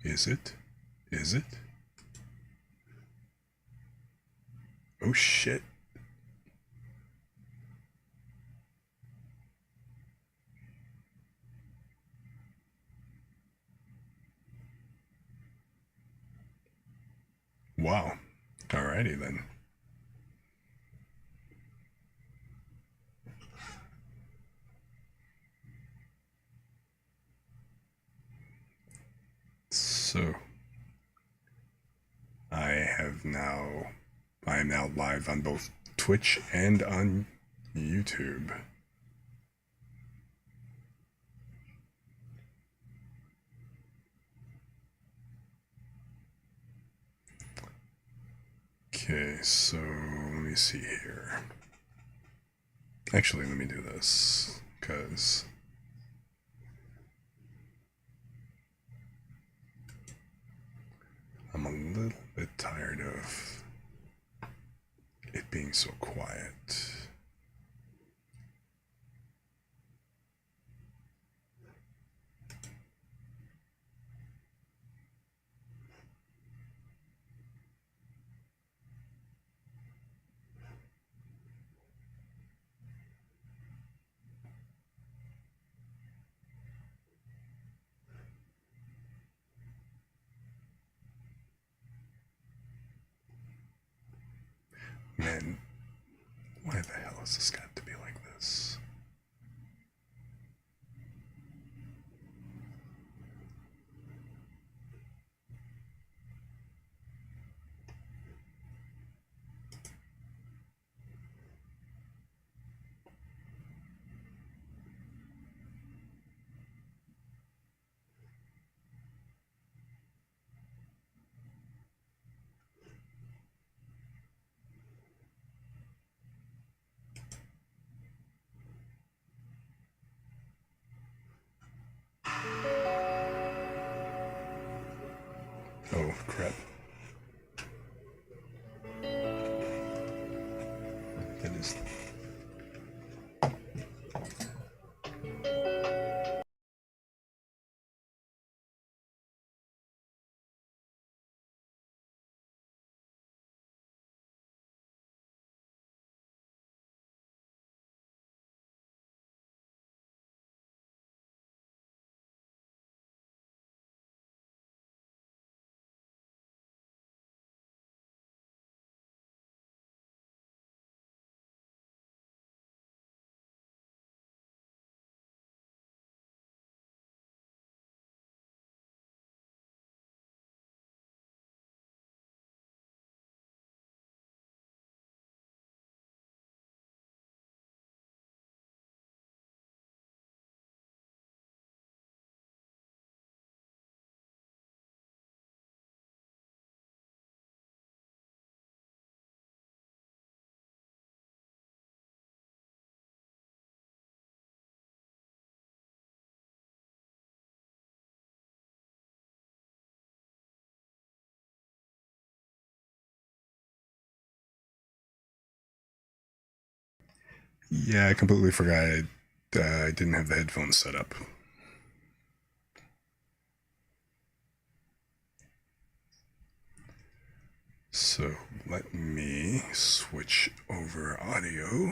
Is it? Is it? Oh shit. Wow. Alrighty then. So I am now live on both Twitch and on YouTube. Okay, so let me see here. Actually, let me do this, because I'm a little bit tired of it being so quiet. Man, why the hell has this got to be like this? Oh, crap. That is... Yeah, I completely forgot I didn't have the headphones set up. So let me switch over audio.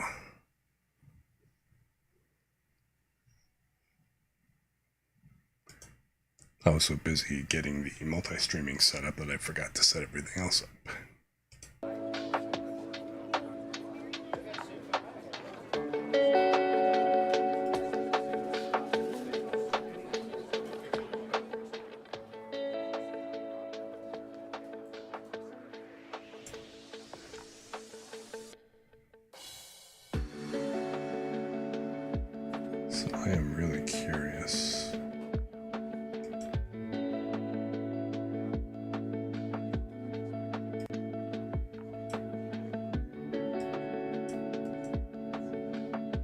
I was so busy getting the multi-streaming set up that I forgot to set everything else up. So I am really curious.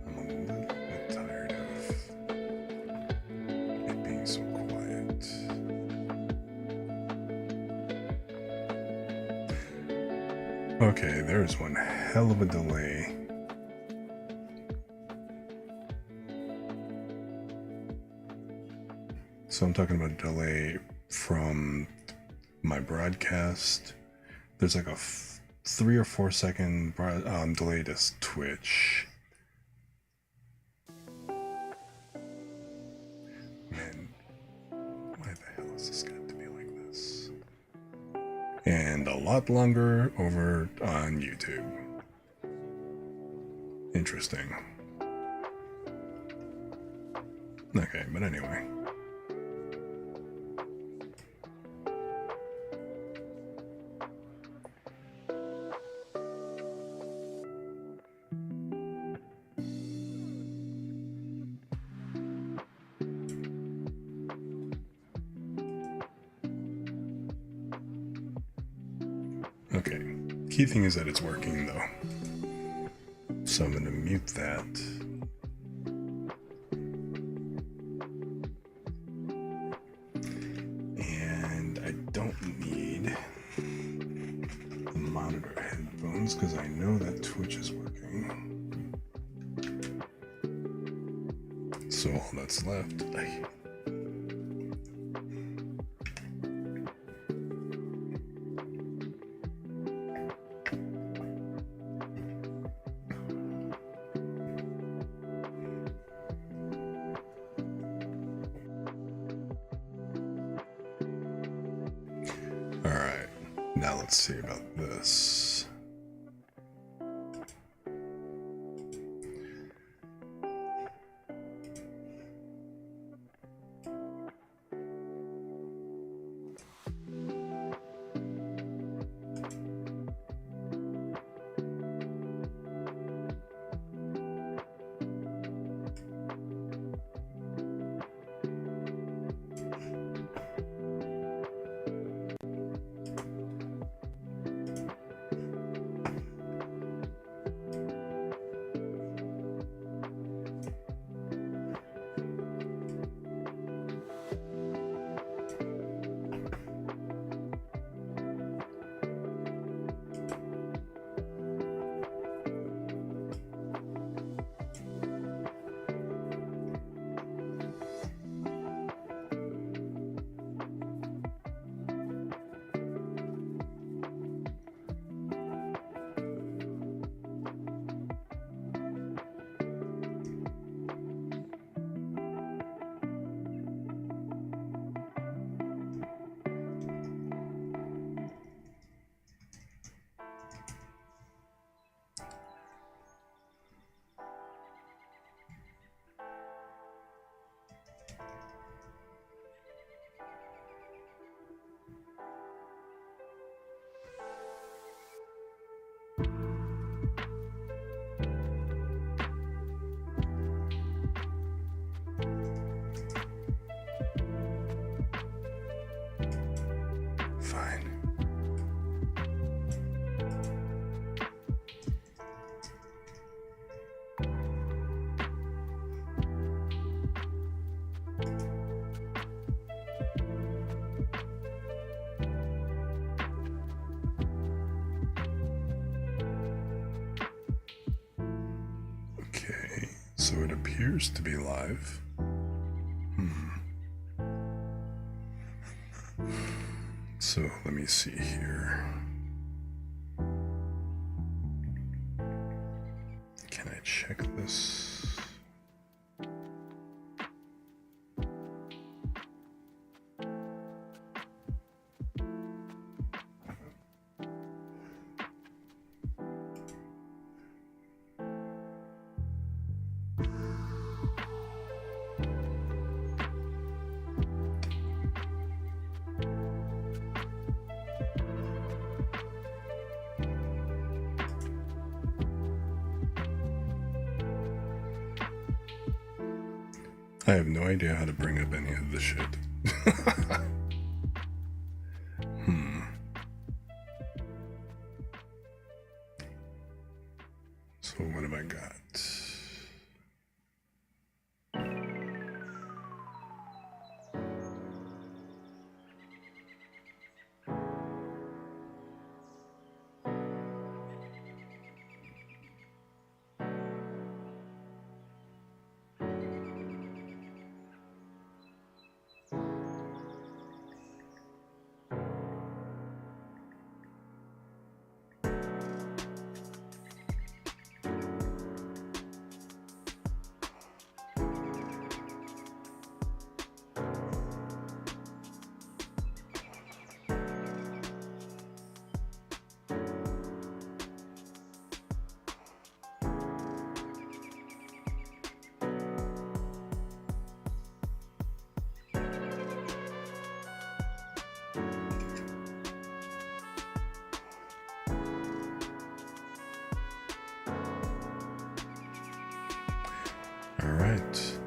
I'm a little bit tired of it being so quiet. Okay, there's one hell of a delay. So I'm talking about a delay from my broadcast. There's like a 3 or 4 second delay to Twitch. Man, why the hell is this got to be like this? And a lot longer over on YouTube. Interesting. Okay, but anyway. Okay, key thing is that it's working though. So I'm gonna mute that. And I don't need the monitor headphones because I know that Twitch is working. So all that's left, Alright, now let's see about this. Fine. Okay, so it appears to be live. So let me see here. Can I check this? I have no idea how to bring up any of this shit. So what have I got? Alright.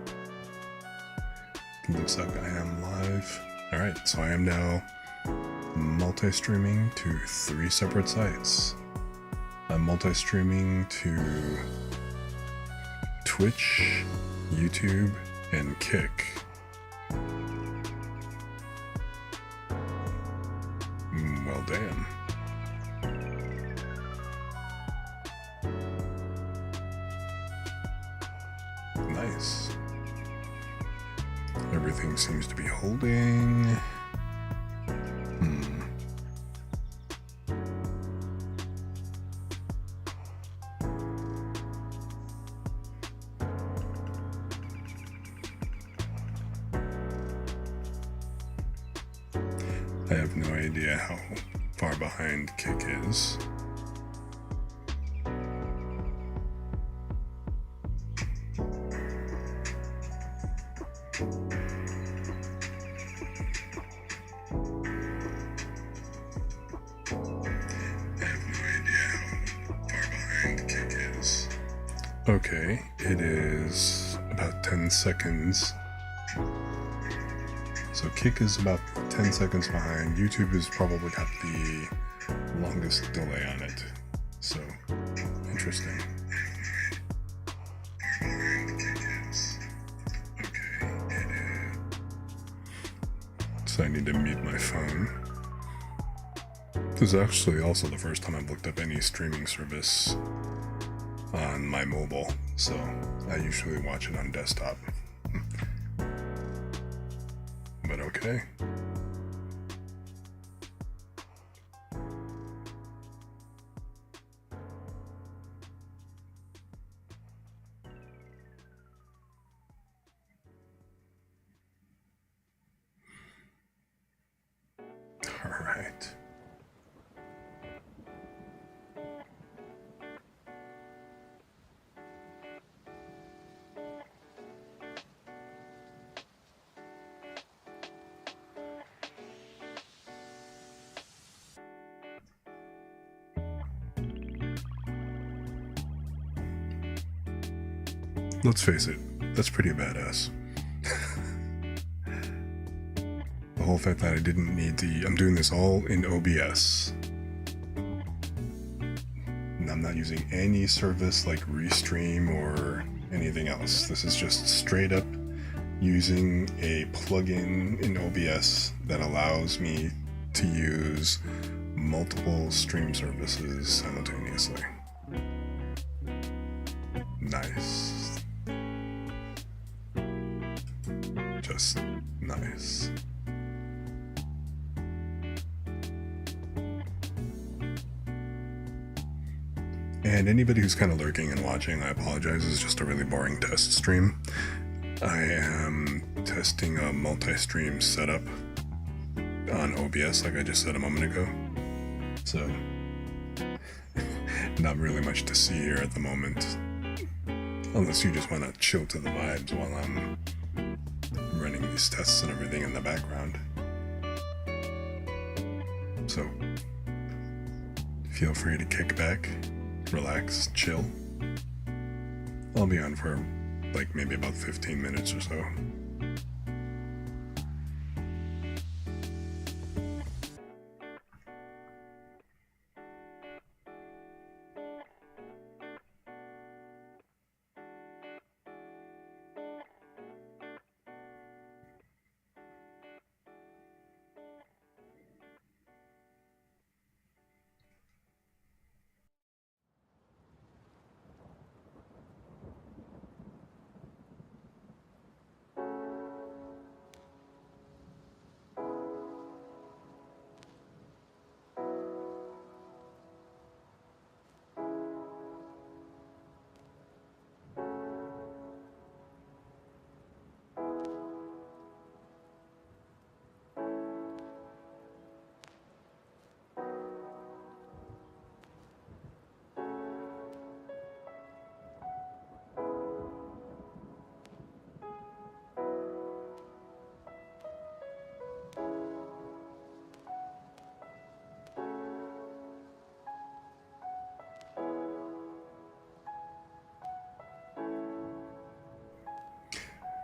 Looks like I am live. Alright, so I am now multi-streaming to 3 separate sites. I'm multi-streaming to Twitch, YouTube, and Kick. Well, damn. Nice. Everything seems to be holding. I have no idea how far behind Kick is. Okay, it is about 10 seconds. So Kick is about 10 seconds behind. YouTube has probably got the longest delay on it. So, interesting. So I need to mute my phone. This is actually also the first time I've looked up any streaming service on my mobile, so I usually watch it on desktop. But okay. All right. Let's face it, that's pretty badass. The whole fact that I didn't need I'm doing this all in OBS. And I'm not using any service like Restream or anything else. This is just straight up using a plugin in OBS that allows me to use multiple stream services simultaneously. Nice. Just nice. And anybody who's kind of lurking and watching, I apologize, it's just a really boring test stream. I am testing a multi-stream setup on OBS, like I just said a moment ago. So, not really much to see here at the moment. Unless you just want to chill to the vibes while I'm running these tests and everything in the background. So, feel free to kick back, relax, chill. I'll be on for like maybe about 15 minutes or so.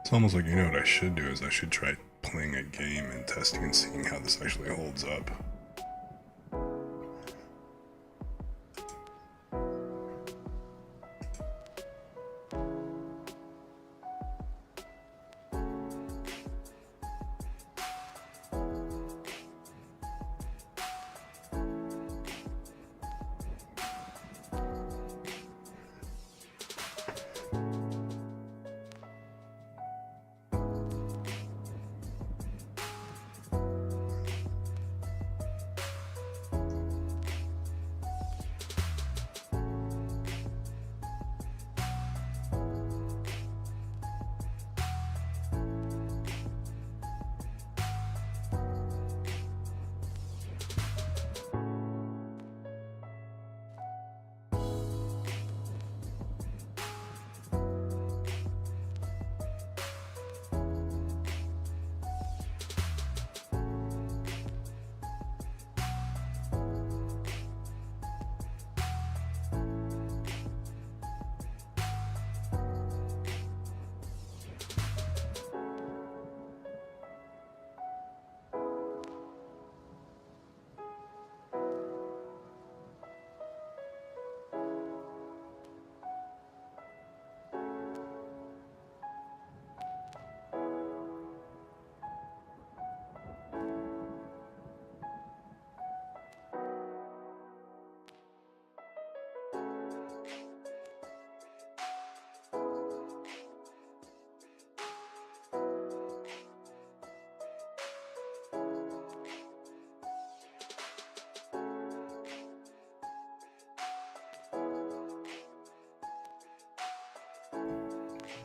It's almost like, you know what I should do is I should try playing a game and testing and seeing how this actually holds up.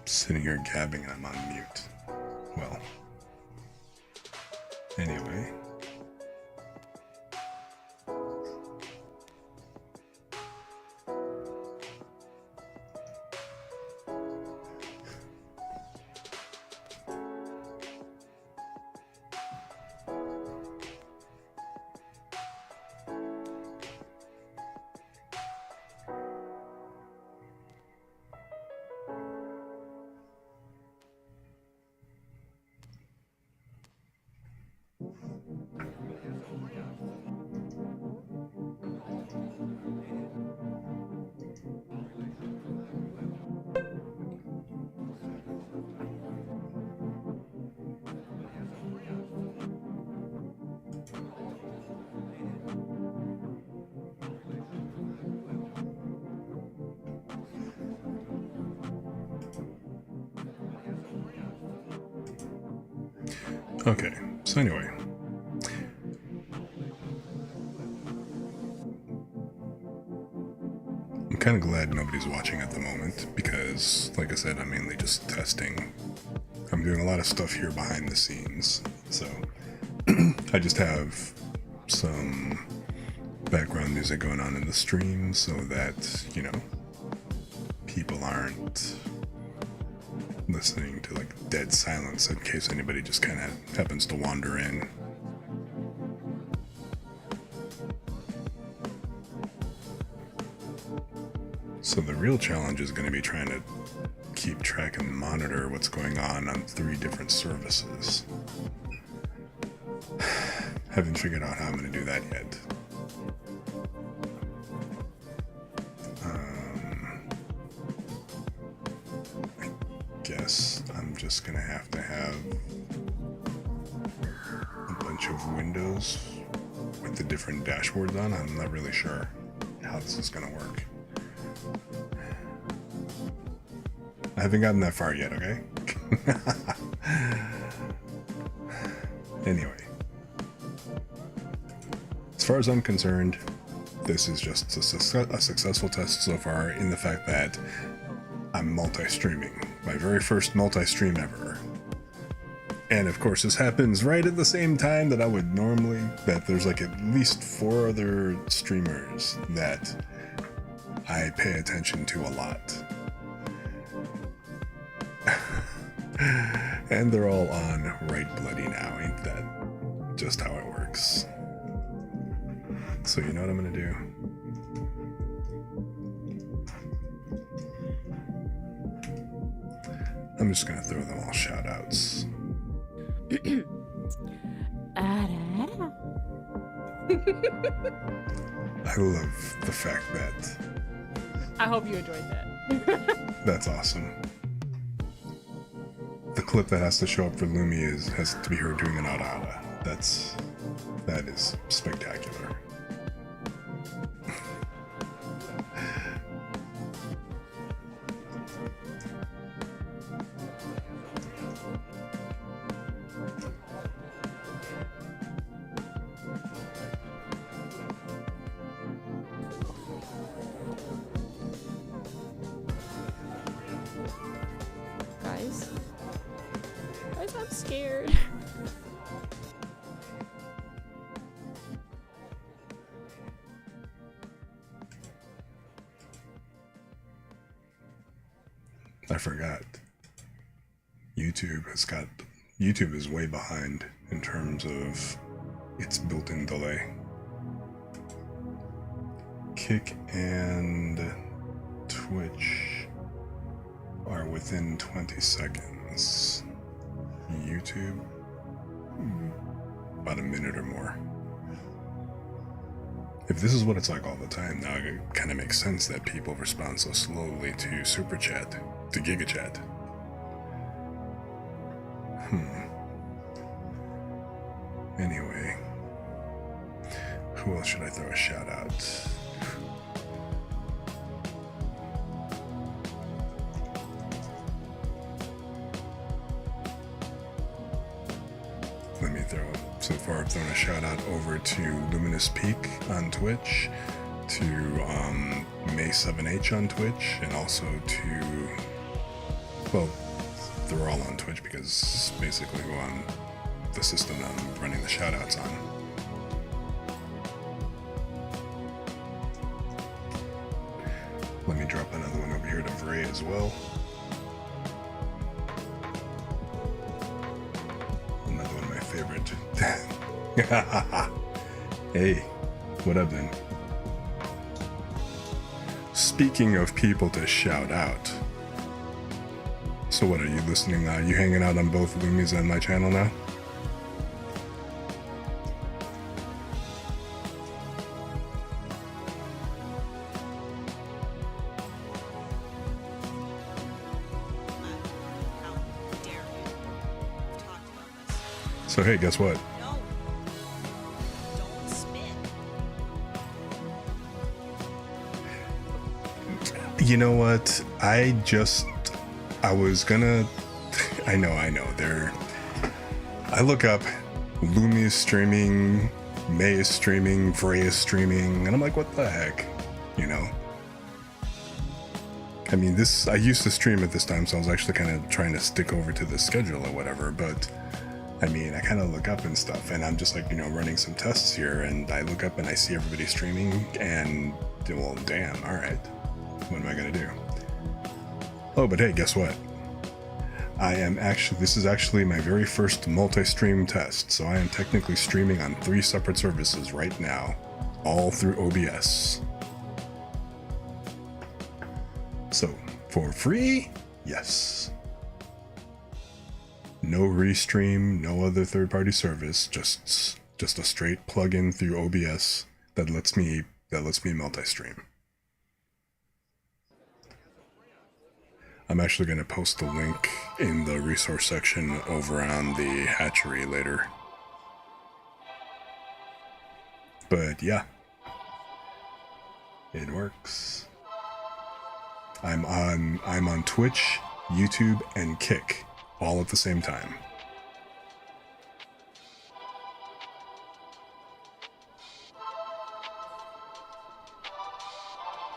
Sitting here gabbing and I'm on mute. Well, anyway. Okay, so anyway. I'm kind of glad nobody's watching at the moment because, like I said, I'm mainly just testing. I'm doing a lot of stuff here behind the scenes, so I just have some background music going on in the stream so that, you know, people aren't listening to like dead silence in case anybody just kind of happens to wander in. So the real challenge is going to be trying to keep track and monitor what's going on 3 different services. Haven't figured out how I'm going to do that yet. I guess I'm just going to have a bunch of windows with the different dashboards on. I'm not really sure how this is going to work. I haven't gotten that far yet, okay? Anyway. As far as I'm concerned, this is just a successful test so far in the fact that I'm multi-streaming. My very first multi-stream ever. And of course this happens right at the same time that I would normally, that there's like at least 4 other streamers that I pay attention to a lot. And they're all on right bloody now, ain't that just how it works? So you know what I'm gonna do? I'm just gonna throw them all shout outs. I love the fact that. I hope you enjoyed that. That's awesome. The clip that has to show up for Lumi has to be her doing an ara. That is spectacular. Guys, I'm scared. I forgot. YouTube is way behind in terms of its built-in delay. Kick and Twitch are within 20 seconds. YouTube, about a minute or more. If this is what it's like all the time, now it kind of makes sense that people respond so slowly to Super Chat, to Giga Chat. Anyway, who else should I throw a shout out? Let me throw. So far, I've thrown a shout out over to Luminous Peak on Twitch, to May7H on Twitch, and also to, well, they're all on Twitch because basically on the system that I'm running the shout outs on. Let me drop another one over here to Vray as well. Another one of my favorite. Hey, what up then? Speaking of people to shout out. So what, are you listening now? You hanging out on both Lumis and my channel now? So hey, guess what? No. Don't spin. You know what? I was gonna... I know, I look up, Lumi is streaming, May is streaming, Vray is streaming, and I'm like, what the heck? You know? I mean, I used to stream at this time, so I was actually kind of trying to stick over to the schedule or whatever, but... I mean, I kind of look up and stuff, and I'm just like, running some tests here, and I look up and I see everybody streaming, and, well, damn, alright. What am I gonna do? Oh, but hey, guess what? This is actually my very first multi-stream test, so I am technically streaming on 3 separate services right now, all through OBS. So, for free? Yes. No restream, no other third-party service, just a straight plug-in through OBS that lets me multi-stream. I'm actually going to post the link in the resource section over on the hatchery later. But yeah, it works. I'm on Twitch, YouTube, and Kick. All at the same time.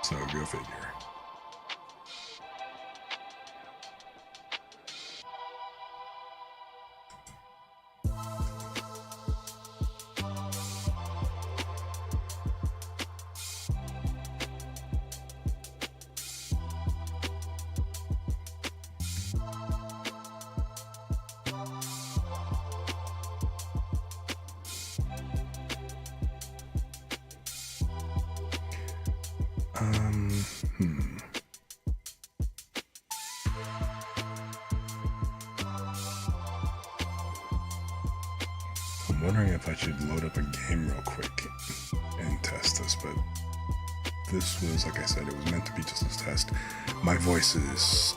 So go figure. I'm wondering if I should load up a game real quick and test this, but this was, like I said, it was meant to be just a test. My voice is...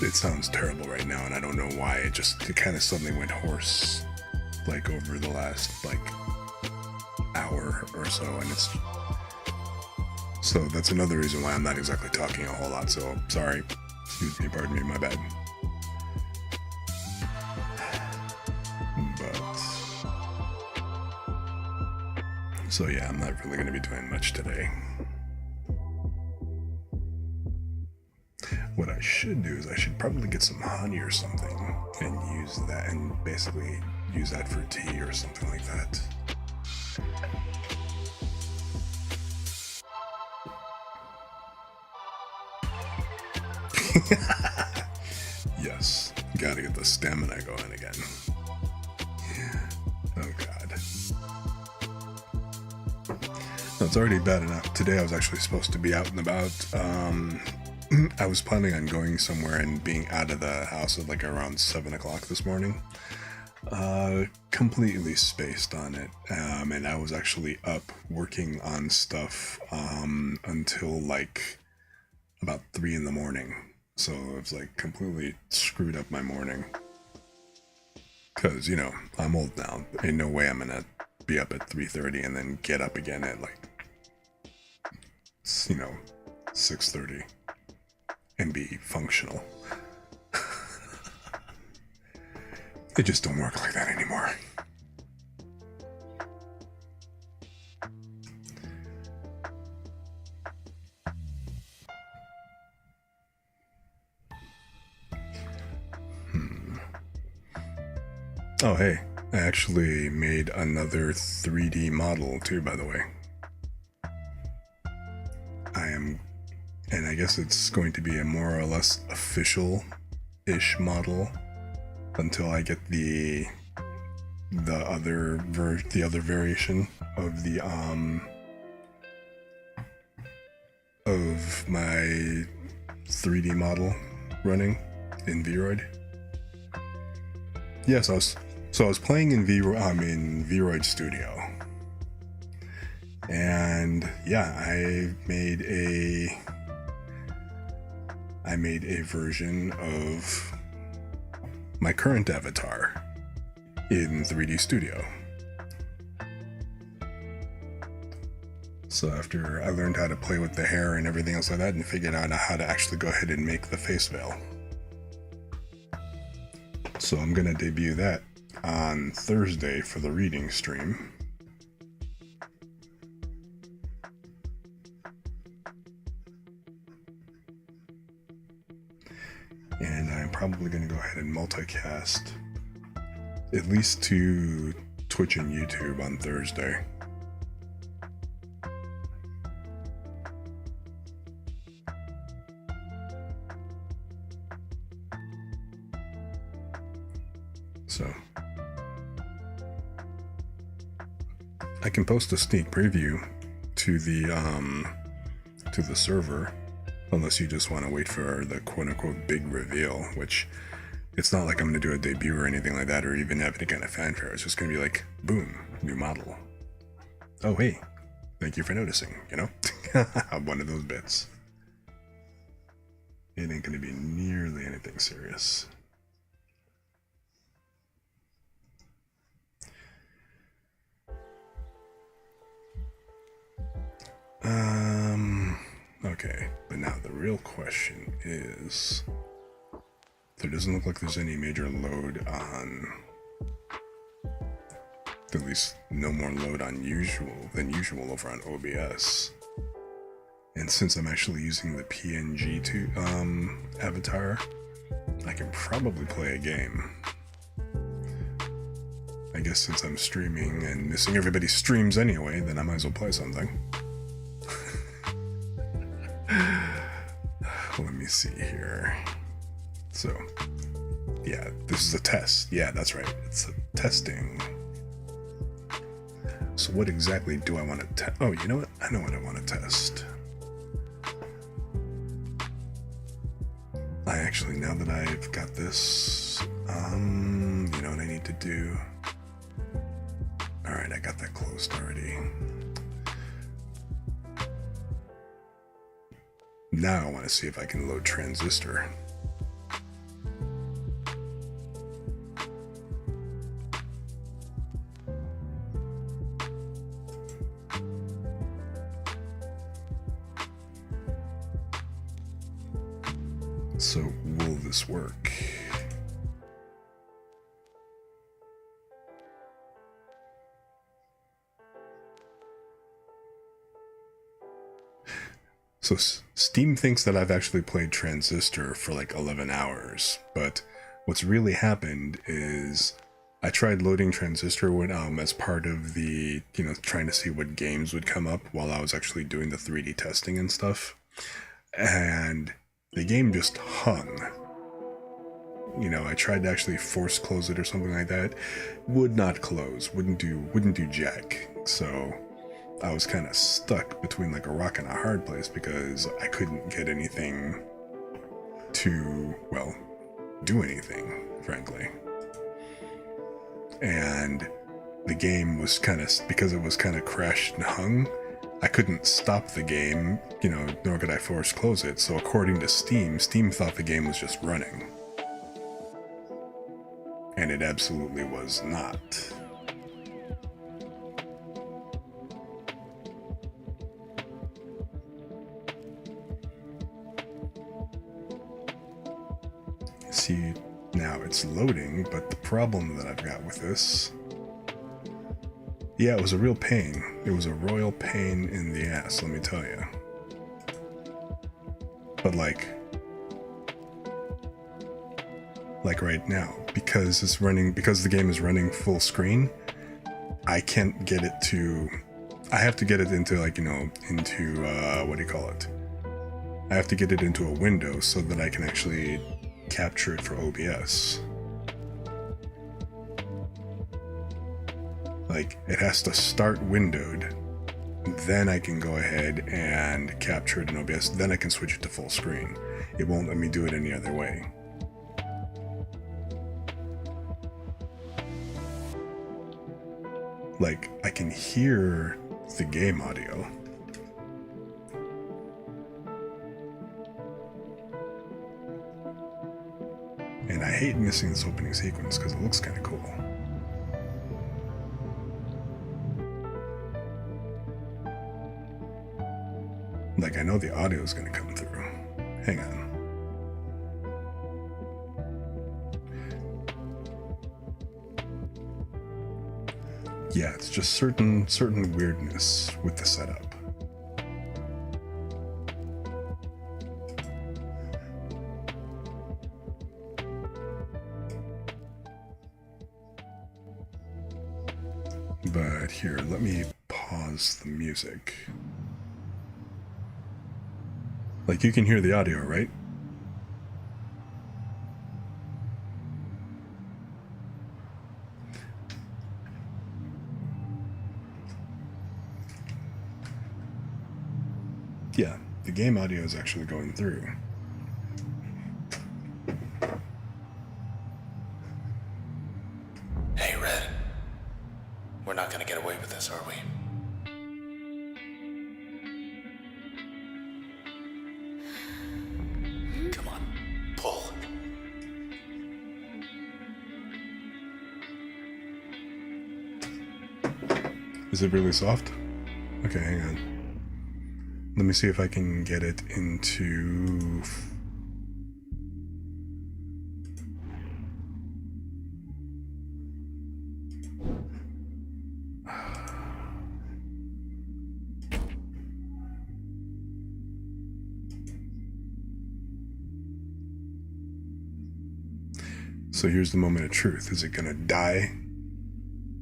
It sounds terrible right now, and I don't know why. It kind of suddenly went hoarse, like, over the last, like, hour or so, and it's... So that's another reason why I'm not exactly talking a whole lot, so sorry. Excuse me, pardon me, my bad. But... So yeah, I'm not really going to be doing much today. What I should do is I should probably get some honey or something and use that, and basically use that for tea or something like that. Yes, gotta get the stamina going again. Oh god. No, it's already bad enough. Today I was actually supposed to be out and about. I was planning on going somewhere and being out of the house at like around 7 o'clock this morning. Completely spaced on it. And I was actually up working on stuff until like about 3 in the morning. So it was like completely screwed up my morning. Cause, you know, I'm old now. Ain't no way I'm gonna be up at 3:30 and then get up again at like, you know, 6:30 and be functional. It just don't work like that anymore. Oh, hey, I actually made another 3D model too, by the way. And I guess it's going to be a more or less official-ish model until I get the other variation of the of my 3D model running in Vroid. Yes, I was playing in Vroid Studio, and yeah, I made a version of my current avatar in 3D Studio. So after I learned how to play with the hair and everything else like that, and figured out how to actually go ahead and make the face veil. So I'm gonna debut that on Thursday for the reading stream. And I'm probably gonna go ahead and multicast at least to Twitch and YouTube on Thursday. So I can post a sneak preview to the server, unless you just want to wait for the quote-unquote big reveal, which it's not like I'm going to do a debut or anything like that, or even have any kind of fanfare. It's just going to be like, boom, new model. Oh, hey, thank you for noticing, you know? One of those bits. It ain't going to be nearly anything serious. Okay, but now the real question is, there doesn't look like there's any major load on, at least no more load on than usual over on OBS. And since I'm actually using the PNG avatar, I can probably play a game. I guess since I'm streaming and missing everybody's streams anyway, then I might as well play something. Let me see here. So, yeah, this is a test. Yeah, that's right. It's a testing. So what exactly do I want to test? Oh, you know what? I know what I want to test. I actually, now that I've got this, you know what I need to do? Alright, I got that closed already. Now I want to see if I can load Transistor. So, will this work? So Steam thinks that I've actually played Transistor for like 11 hours, but what's really happened is I tried loading Transistor when as part of the, trying to see what games would come up while I was actually doing the 3D testing and stuff, and the game just hung. I tried to actually force close it or something like that, would not close, wouldn't do jack. So I was kind of stuck between like a rock and a hard place because I couldn't get anything to, well, do anything, frankly. And the game was because it was kind of crashed and hung, I couldn't stop the game, nor could I force close it. So according to Steam thought the game was just running. And it absolutely was not. See, now it's loading, but the problem that I've got with this... Yeah, it was a real pain. It was a royal pain in the ass, let me tell you. But like right now, because the game is running full screen, I can't get it to... I have to get it into what do you call it? I have to get it into a window so that I can actually capture it for OBS. Like, it has to start windowed, then I can go ahead and capture it in OBS, then I can switch it to full screen. It won't let me do it any other way. Like, I can hear the game audio. And I hate missing this opening sequence because it looks kind of cool. Like, I know the audio is going to come through. Hang on. Yeah, it's just certain weirdness with the setup. But here, let me pause the music. Like, you can hear the audio, right? Yeah, the game audio is actually going through. Hey, Red. We're not gonna get away with this, are we? Come on, pull. Is it really soft? Okay, hang on. Let me see if I can get it into... So here's the moment of truth. Is it gonna die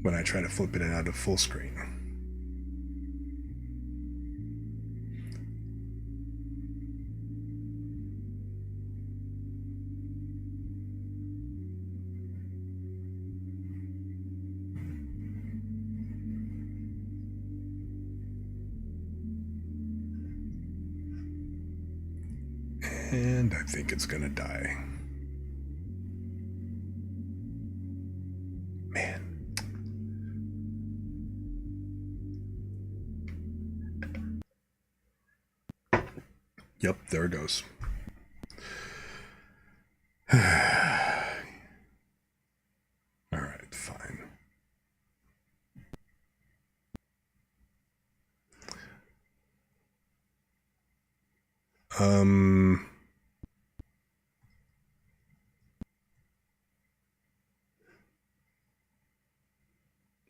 when I try to flip it out of full screen? And I think it's gonna die. Man. Yep, there it goes. Alright, fine.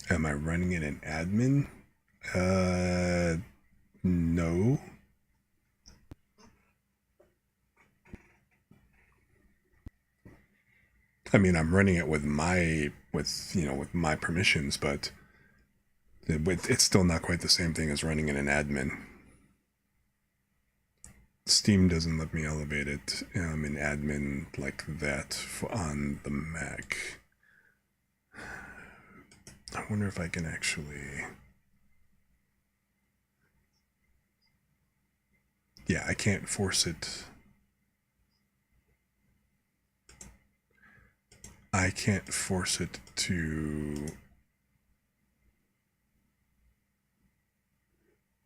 Am I running it in admin? No. I mean, I'm running it with my permissions, but it's still not quite the same thing as running in an admin. Steam doesn't let me elevate it in admin like that on the Mac. I wonder if I can actually... Yeah, I can't force it. I can't force it to...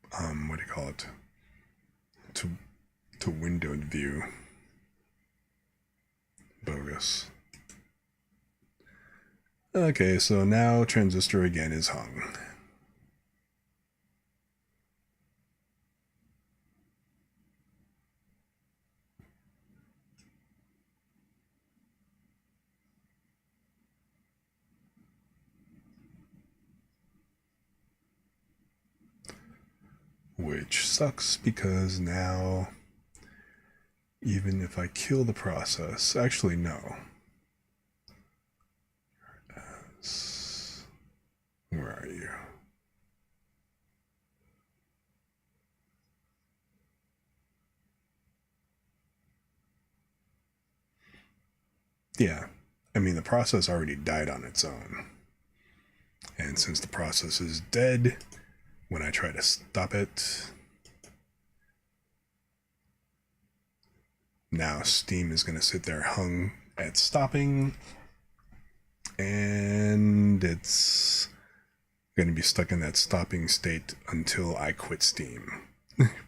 what do you call it? To windowed view. Bogus. Okay, so now transistor again is hung. Which sucks because now, even if I kill the process, actually no. Where are you? Yeah, I mean the process already died on its own. And since the process is dead, when I try to stop it, now Steam is going to sit there hung at stopping, and it's going to be stuck in that stopping state until I quit Steam,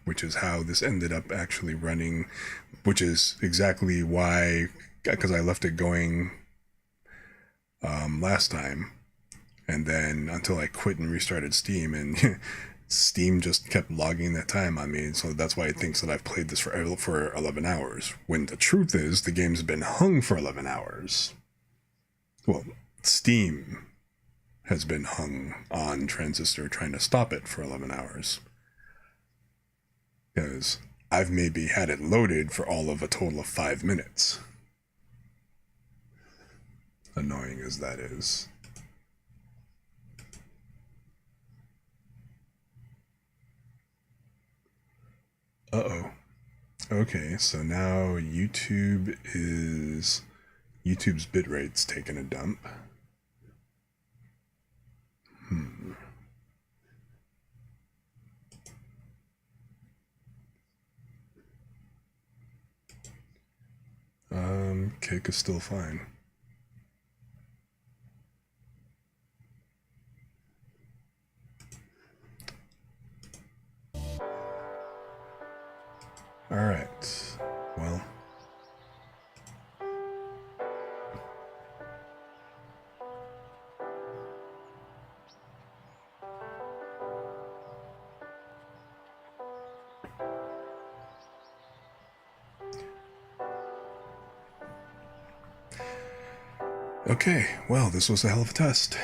which is how this ended up actually running, which is exactly why, because I left it going last time. And then until I quit and restarted Steam, and Steam just kept logging that time on me. So that's why it thinks that I've played this for 11 hours. When the truth is, the game's been hung for 11 hours. Well, Steam has been hung on Transistor trying to stop it for 11 hours. Because I've maybe had it loaded for all of a total of 5 minutes. Annoying as that is. Uh-oh. Okay, so now YouTube's bitrate's taking a dump. Cake is still fine. Alright, well. Okay, well, this was a hell of a test.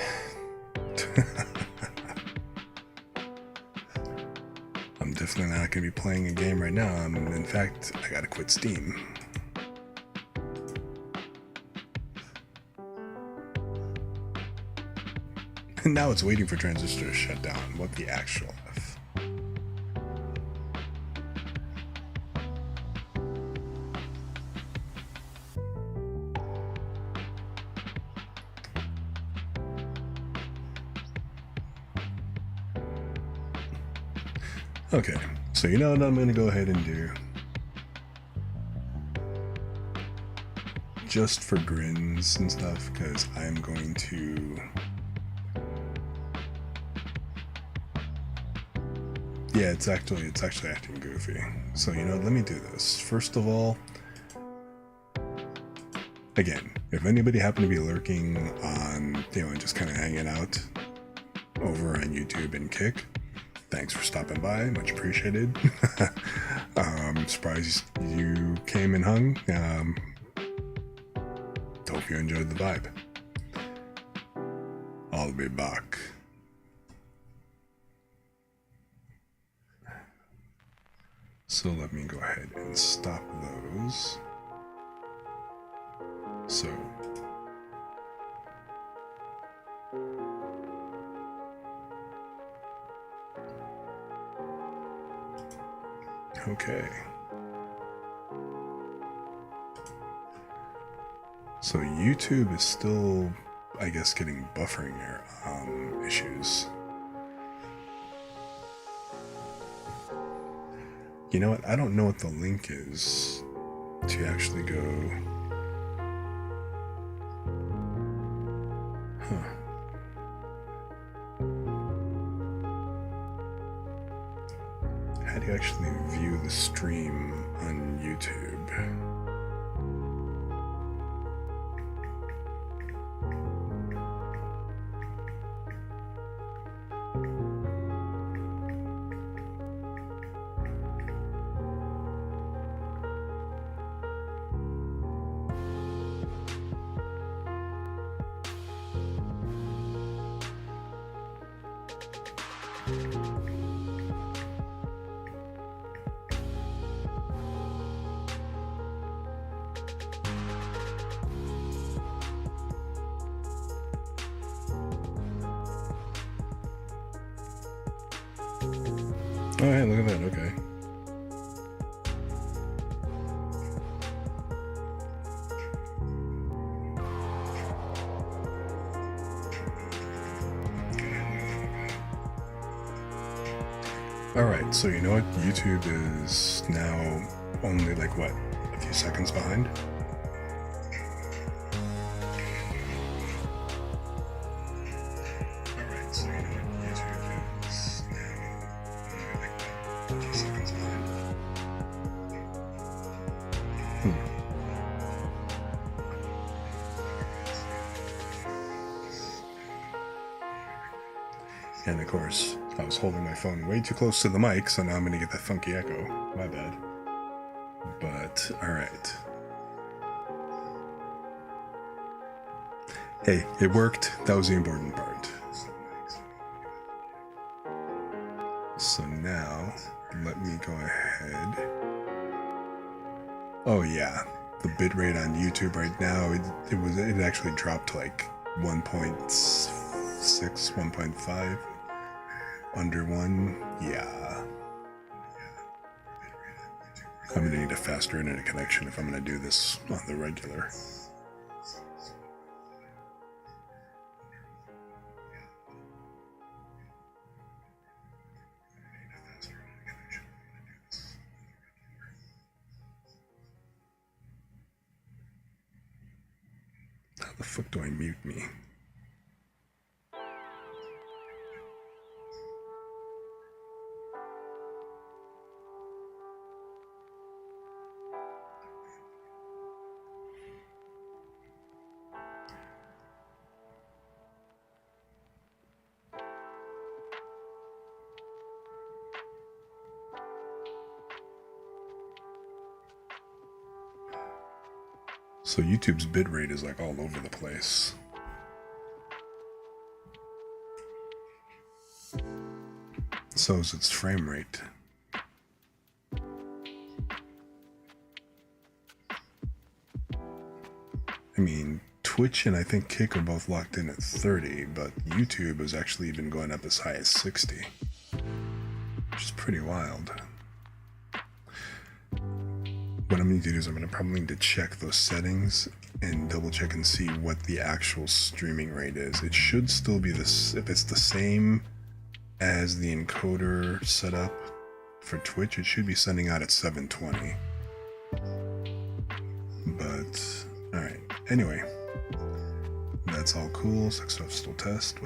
I'm definitely not going to be playing a game right now. In fact, I gotta quit Steam. And now it's waiting for Transistor to shut down. What the actual F? Okay, so you know what I'm going to go ahead and do? Just for grins and stuff, because I'm going to... Yeah, it's actually acting goofy. So you know, let me do this. First of all, again, if anybody happened to be lurking on, and just kind of hanging out over on YouTube and Kick, thanks for stopping by. Much appreciated. Surprised you came and hung. Hope you enjoyed the vibe. I'll be back. So let me go ahead and stop those. So okay. So YouTube is still, I guess, getting buffering issues. You know what? I don't know what the link is to actually go. Huh. How do you actually view the stream on YouTube? Oh, hey, look at that. Okay. Alright, so you know what? YouTube is now only like what? A few seconds behind? Alright, so you know what? YouTube is now only like what? A few seconds behind? And of course, I was holding my phone way too close to the mic, so now I'm gonna get that funky echo. My bad. But, alright. Hey, it worked. That was the important part. So now, let me go ahead. Oh yeah, the bitrate on YouTube right now, it actually dropped to like 1.6, 1.5. Under 1, yeah. I'm gonna need a faster internet connection if I'm gonna do this on the regular. How the fuck do I mute me? So YouTube's bitrate is like all over the place. So is its frame rate. I mean, Twitch and I think Kick are both locked in at 30, but YouTube is actually even going up as high as 60, which is pretty wild. What I'm going to do is I'm going to probably need to check those settings and double check and see what the actual streaming rate is. It should still be this, if it's the same as the encoder setup for Twitch, it should be sending out at 720. But, alright. Anyway, that's all cool. Sex stuff still test.